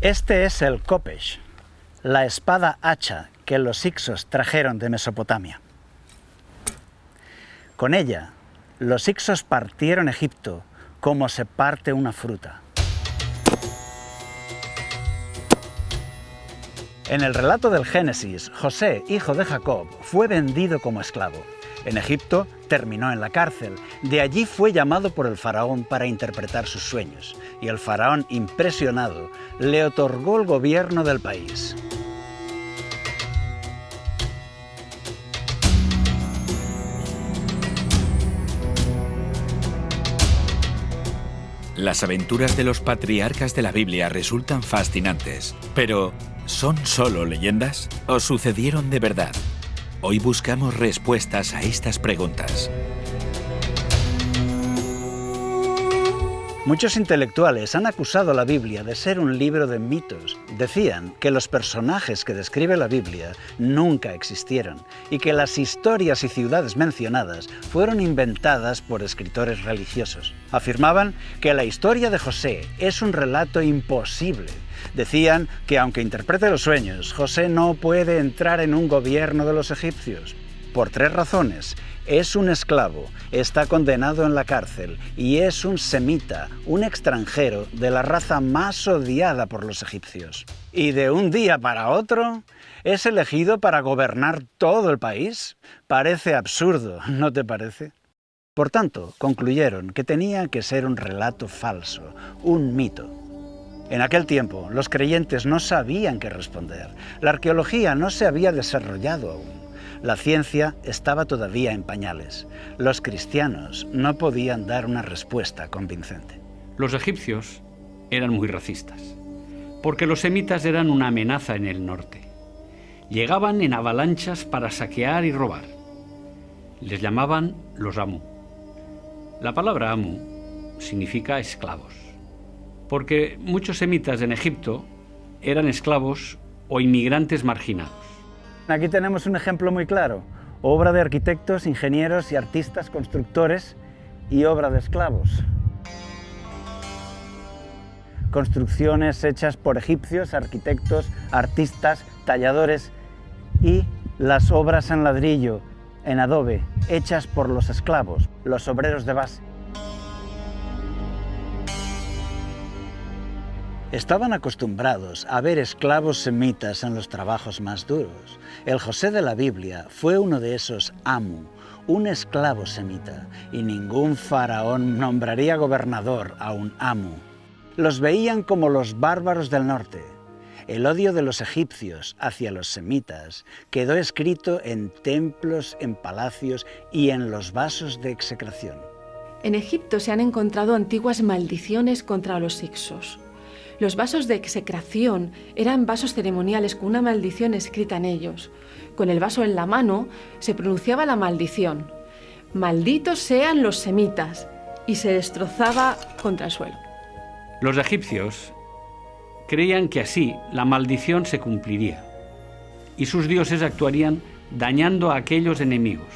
Este es el Khopesh, la espada hacha que los hicsos trajeron de Mesopotamia. Con ella, los hicsos partieron Egipto como se parte una fruta. En el relato del Génesis, José, hijo de Jacob, fue vendido como esclavo. En Egipto terminó en la cárcel. De allí fue llamado por el faraón para interpretar sus sueños. Y el faraón, impresionado, le otorgó el gobierno del país. Las aventuras de los patriarcas de la Biblia resultan fascinantes, pero ¿son solo leyendas o sucedieron de verdad? Hoy buscamos respuestas a estas preguntas. Muchos intelectuales han acusado a la Biblia de ser un libro de mitos. Decían que los personajes que describe la Biblia nunca existieron y que las historias y ciudades mencionadas fueron inventadas por escritores religiosos. Afirmaban que la historia de José es un relato imposible. Decían que aunque interprete los sueños, José no puede entrar en un gobierno de los egipcios. Por 3 razones. Es un esclavo, está condenado en la cárcel y es un semita, un extranjero de la raza más odiada por los egipcios. Y de un día para otro, es elegido para gobernar todo el país. Parece absurdo, ¿no te parece? Por tanto, concluyeron que tenía que ser un relato falso, un mito. En aquel tiempo, los creyentes no sabían qué responder. La arqueología no se había desarrollado aún. La ciencia estaba todavía en pañales. Los cristianos no podían dar una respuesta convincente. Los egipcios eran muy racistas, porque los semitas eran una amenaza en el norte. Llegaban en avalanchas para saquear y robar. Les llamaban los Amu. La palabra Amu significa esclavos, porque muchos semitas en Egipto eran esclavos o inmigrantes marginados. Aquí tenemos un ejemplo muy claro, obra de arquitectos, ingenieros y artistas constructores y obra de esclavos. Construcciones hechas por egipcios, arquitectos, artistas, talladores y las obras en ladrillo, en adobe, hechas por los esclavos, los obreros de base. Estaban acostumbrados a ver esclavos semitas en los trabajos más duros. El José de la Biblia fue uno de esos Amu, un esclavo semita, y ningún faraón nombraría gobernador a un Amu. Los veían como los bárbaros del norte. El odio de los egipcios hacia los semitas quedó escrito en templos, en palacios y en los vasos de execración. En Egipto se han encontrado antiguas maldiciones contra los hicsos. Los vasos de execración eran vasos ceremoniales con una maldición escrita en ellos. Con el vaso en la mano se pronunciaba la maldición: «Malditos sean los semitas», y se destrozaba contra el suelo. Los egipcios creían que así la maldición se cumpliría y sus dioses actuarían dañando a aquellos enemigos.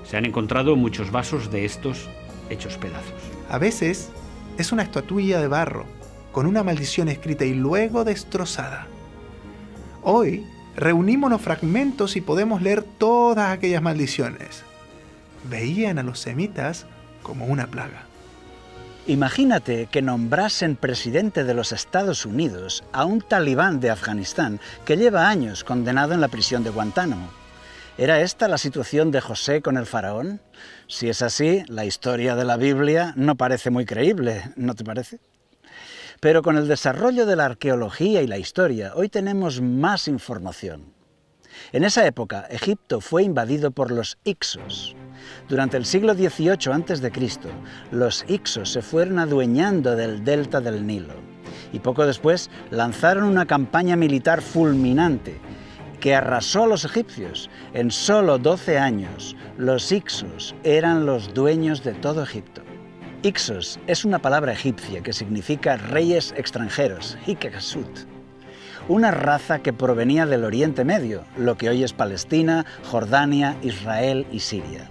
Se han encontrado muchos vasos de estos hechos pedazos. A veces es una estatuilla de barro con una maldición escrita y luego destrozada. Hoy reunimos los fragmentos y podemos leer todas aquellas maldiciones. Veían a los semitas como una plaga. Imagínate que nombrasen presidente de los Estados Unidos a un talibán de Afganistán que lleva años condenado en la prisión de Guantánamo. ¿Era esta la situación de José con el faraón? Si es así, la historia de la Biblia no parece muy creíble, ¿no te parece? Pero con el desarrollo de la arqueología y la historia, hoy tenemos más información. En esa época, Egipto fue invadido por los hicsos. Durante el siglo XVIII a.C., los hicsos se fueron adueñando del delta del Nilo y poco después lanzaron una campaña militar fulminante que arrasó a los egipcios. En solo 12 años, los hicsos eran los dueños de todo Egipto. Hicsos es una palabra egipcia que significa reyes extranjeros, Hikasut, una raza que provenía del Oriente Medio, lo que hoy es Palestina, Jordania, Israel y Siria.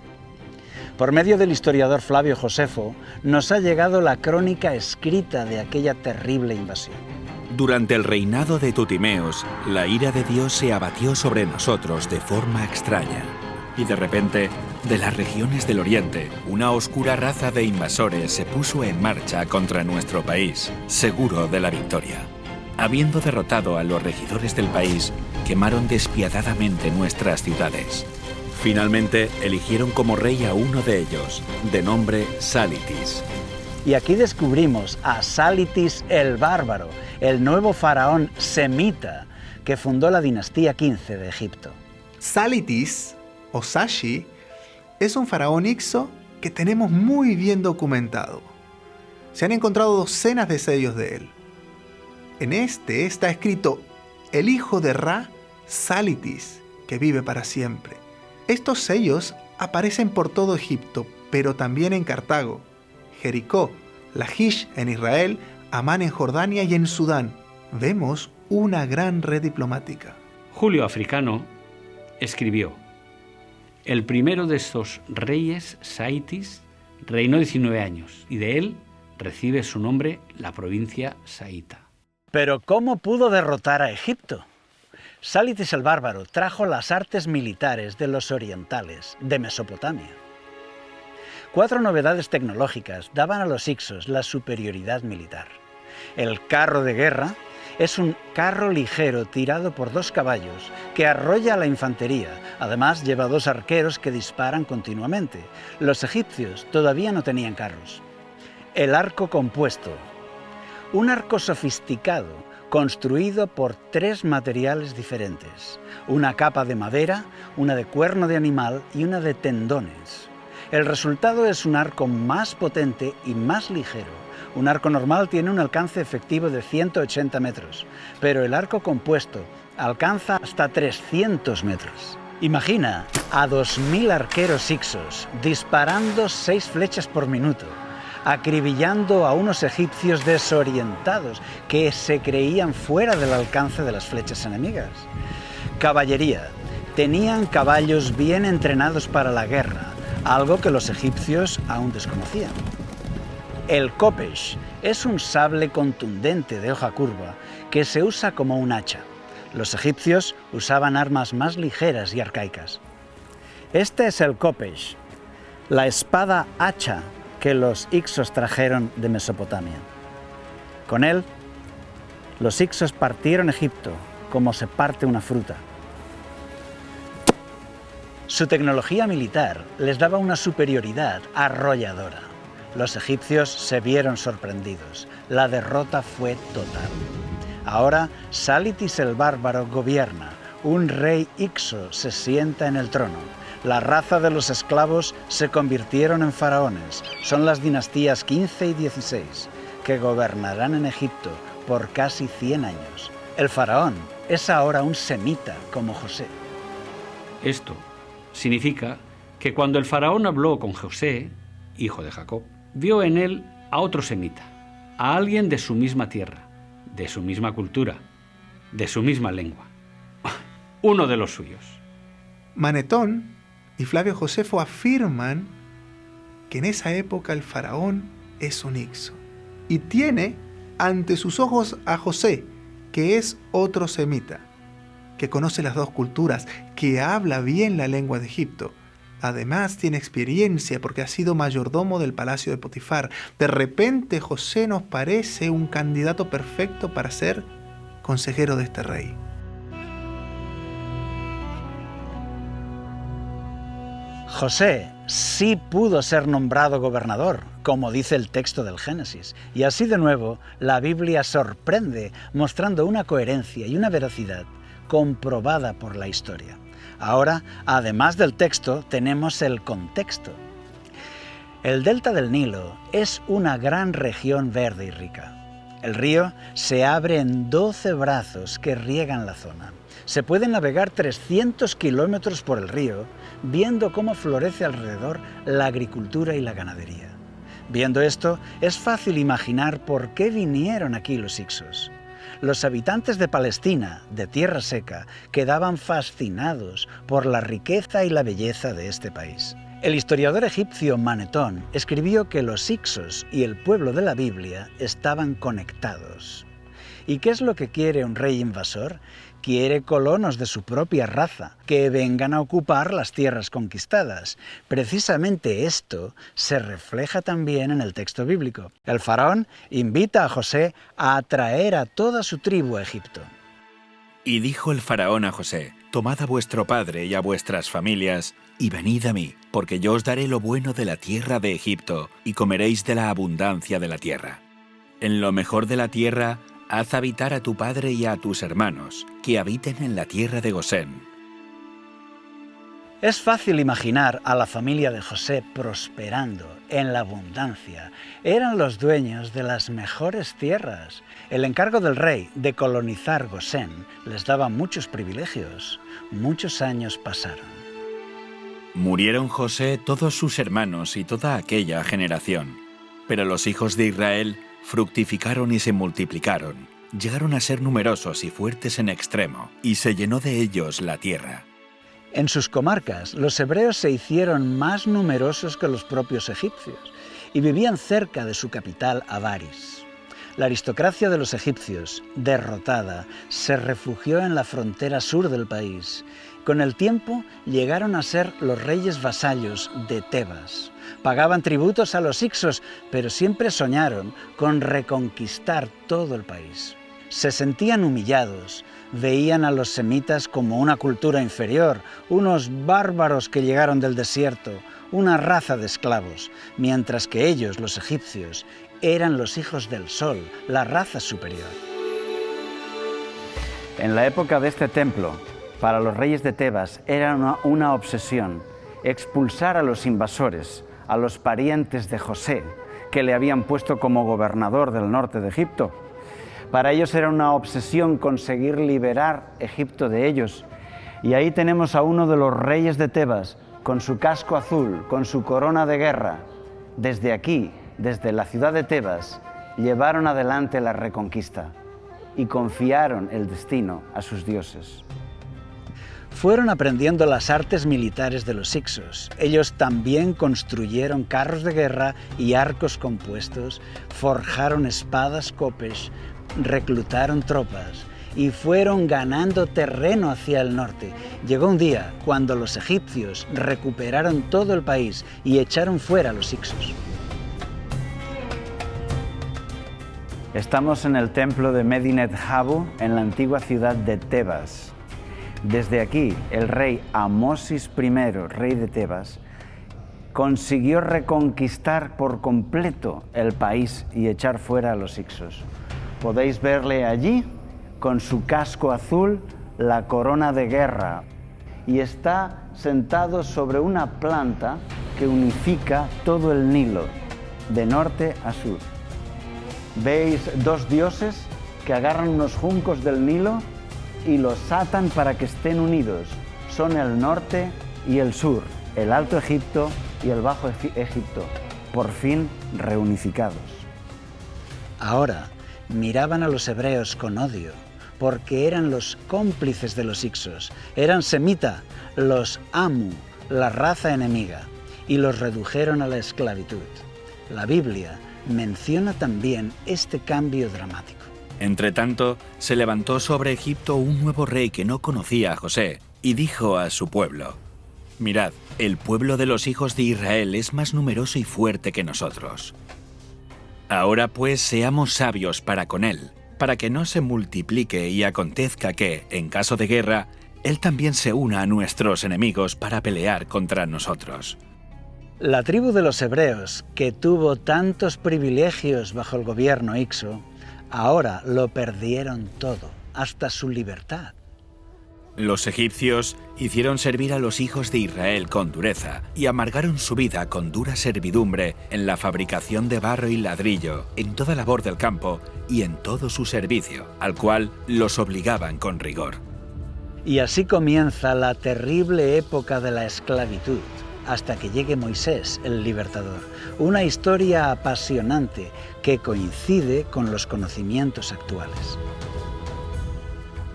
Por medio del historiador Flavio Josefo, nos ha llegado la crónica escrita de aquella terrible invasión. Durante el reinado de Tutimeos, la ira de Dios se abatió sobre nosotros de forma extraña. Y de repente, de las regiones del oriente, una oscura raza de invasores se puso en marcha contra nuestro país, seguro de la victoria. Habiendo derrotado a los regidores del país, quemaron despiadadamente nuestras ciudades. Finalmente, eligieron como rey a uno de ellos, de nombre Sálitis. Y aquí descubrimos a Sálitis el Bárbaro, el nuevo faraón semita que fundó la dinastía 15 de Egipto. Sálitis, o Sashi, es un faraón Hykso que tenemos muy bien documentado. Se han encontrado docenas de sellos de él. En este está escrito el hijo de Ra, Sálitis, que vive para siempre. Estos sellos aparecen por todo Egipto, pero también en Cartago, Jericó, Lachish en Israel, Amán en Jordania y en Sudán. Vemos una gran red diplomática. Julio Africano escribió: el primero de estos reyes, Saitis, reinó 19 años y de él recibe su nombre la provincia saíta. Pero ¿cómo pudo derrotar a Egipto? Sálitis el Bárbaro trajo las artes militares de los orientales, de Mesopotamia. 4 novedades tecnológicas daban a los hicsos la superioridad militar. El carro de guerra es un carro ligero tirado por 2 caballos que arrolla a la infantería. Además, lleva 2 arqueros que disparan continuamente. Los egipcios todavía no tenían carros. El arco compuesto. Un arco sofisticado construido por 3 materiales diferentes. Una capa de madera, una de cuerno de animal y una de tendones. El resultado es un arco más potente y más ligero. Un arco normal tiene un alcance efectivo de 180 metros, pero el arco compuesto alcanza hasta 300 metros. Imagina a 2000 arqueros hicsos disparando 6 flechas por minuto, acribillando a unos egipcios desorientados que se creían fuera del alcance de las flechas enemigas. Caballería. Tenían caballos bien entrenados para la guerra, algo que los egipcios aún desconocían. El khopesh es un sable contundente de hoja curva que se usa como un hacha. Los egipcios usaban armas más ligeras y arcaicas. Este es el khopesh, la espada hacha que los hicsos trajeron de Mesopotamia. Con él, los hicsos partieron Egipto como se parte una fruta. Su tecnología militar les daba una superioridad arrolladora. Los egipcios se vieron sorprendidos. La derrota fue total. Ahora, Sálitis el Bárbaro gobierna. Un rey hicso se sienta en el trono. La raza de los esclavos se convirtieron en faraones. Son las dinastías 15 y 16, que gobernarán en Egipto por casi 100 años. El faraón es ahora un semita como José. Esto significa que cuando el faraón habló con José, hijo de Jacob, vio en él a otro semita, a alguien de su misma tierra, de su misma cultura, de su misma lengua, uno de los suyos. Manetón y Flavio Josefo afirman que en esa época el faraón es un hicso y tiene ante sus ojos a José, que es otro semita, que conoce las 2 culturas, que habla bien la lengua de Egipto. Además tiene experiencia porque ha sido mayordomo del palacio de Potifar. De repente José nos parece un candidato perfecto para ser consejero de este rey. José sí pudo ser nombrado gobernador, como dice el texto del Génesis. Y así de nuevo, la Biblia sorprende mostrando una coherencia y una veracidad comprobada por la historia. Ahora, además del texto, tenemos el contexto. El delta del Nilo es una gran región verde y rica. El río se abre en 12 brazos que riegan la zona. Se puede navegar 300 kilómetros por el río, viendo cómo florece alrededor la agricultura y la ganadería. Viendo esto, es fácil imaginar por qué vinieron aquí los hicsos. Los habitantes de Palestina, de tierra seca, quedaban fascinados por la riqueza y la belleza de este país. El historiador egipcio Manetón escribió que los hicsos y el pueblo de la Biblia estaban conectados. ¿Y qué es lo que quiere un rey invasor? Quiere colonos de su propia raza, que vengan a ocupar las tierras conquistadas. Precisamente esto se refleja también en el texto bíblico. El faraón invita a José a atraer a toda su tribu a Egipto. Y dijo el faraón a José: tomad a vuestro padre y a vuestras familias, y venid a mí, porque yo os daré lo bueno de la tierra de Egipto, y comeréis de la abundancia de la tierra. En lo mejor de la tierra, haz habitar a tu padre y a tus hermanos, que habiten en la tierra de Gosén. Es fácil imaginar a la familia de José prosperando en la abundancia. Eran los dueños de las mejores tierras. El encargo del rey de colonizar Gosén les daba muchos privilegios. Muchos años pasaron. Murieron José, todos sus hermanos y toda aquella generación. Pero los hijos de Israel fructificaron y se multiplicaron. Llegaron a ser numerosos y fuertes en extremo, y se llenó de ellos la tierra. En sus comarcas, los hebreos se hicieron más numerosos que los propios egipcios y vivían cerca de su capital, Avaris. La aristocracia de los egipcios, derrotada, se refugió en la frontera sur del país. Con el tiempo llegaron a ser los reyes vasallos de Tebas. Pagaban tributos a los hicsos, pero siempre soñaron con reconquistar todo el país. Se sentían humillados, veían a los semitas como una cultura inferior, unos bárbaros que llegaron del desierto, una raza de esclavos, mientras que ellos, los egipcios, eran los hijos del sol, la raza superior. En la época de este templo, para los reyes de Tebas era una obsesión expulsar a los invasores, a los parientes de José, que le habían puesto como gobernador del norte de Egipto. Para ellos era una obsesión conseguir liberar Egipto de ellos. Y ahí tenemos a uno de los reyes de Tebas, con su casco azul, con su corona de guerra. Desde aquí, desde la ciudad de Tebas, llevaron adelante la reconquista y confiaron el destino a sus dioses. Fueron aprendiendo las artes militares de los hicsos. Ellos también construyeron carros de guerra y arcos compuestos, forjaron espadas Kopesh, reclutaron tropas y fueron ganando terreno hacia el norte. Llegó un día cuando los egipcios recuperaron todo el país y echaron fuera a los hicsos. Estamos en el templo de Medinet Habu, en la antigua ciudad de Tebas. Desde aquí, el rey Amosis I, rey de Tebas, consiguió reconquistar por completo el país y echar fuera a los hicsos. Podéis verle allí, con su casco azul, la corona de guerra, y está sentado sobre una planta que unifica todo el Nilo, de norte a sur. ¿Veis dos dioses que agarran unos juncos del Nilo y los atan para que estén unidos? Son el norte y el sur, el Alto Egipto y el Bajo Egipto, por fin reunificados. Ahora miraban a los hebreos con odio, porque eran los cómplices de los hicsos, eran semita, los Amu, la raza enemiga, y los redujeron a la esclavitud. La Biblia menciona también este cambio dramático. Entretanto, se levantó sobre Egipto un nuevo rey que no conocía a José, y dijo a su pueblo: mirad, el pueblo de los hijos de Israel es más numeroso y fuerte que nosotros. Ahora pues seamos sabios para con él, para que no se multiplique y acontezca que, en caso de guerra, él también se una a nuestros enemigos para pelear contra nosotros. La tribu de los hebreos, que tuvo tantos privilegios bajo el gobierno hicso, ahora lo perdieron todo, hasta su libertad. Los egipcios hicieron servir a los hijos de Israel con dureza y amargaron su vida con dura servidumbre en la fabricación de barro y ladrillo, en toda labor del campo y en todo su servicio, al cual los obligaban con rigor. Y así comienza la terrible época de la esclavitud, hasta que llegue Moisés, el libertador. Una historia apasionante que coincide con los conocimientos actuales.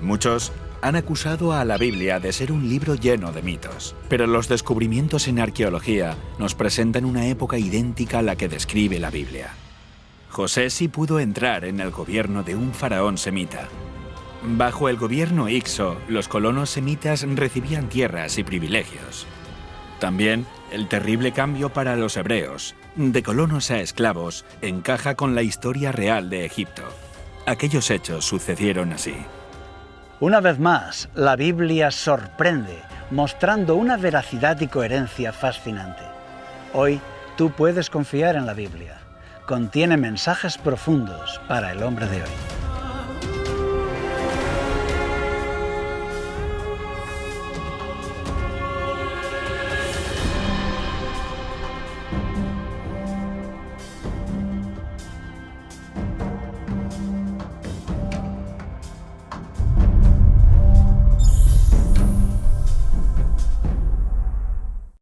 Muchos han acusado a la Biblia de ser un libro lleno de mitos, pero los descubrimientos en arqueología nos presentan una época idéntica a la que describe la Biblia. José sí pudo entrar en el gobierno de un faraón semita. Bajo el gobierno Hicso, los colonos semitas recibían tierras y privilegios. También, el terrible cambio para los hebreos, de colonos a esclavos, encaja con la historia real de Egipto. Aquellos hechos sucedieron así. Una vez más, la Biblia sorprende, mostrando una veracidad y coherencia fascinante. Hoy, tú puedes confiar en la Biblia. Contiene mensajes profundos para el hombre de hoy.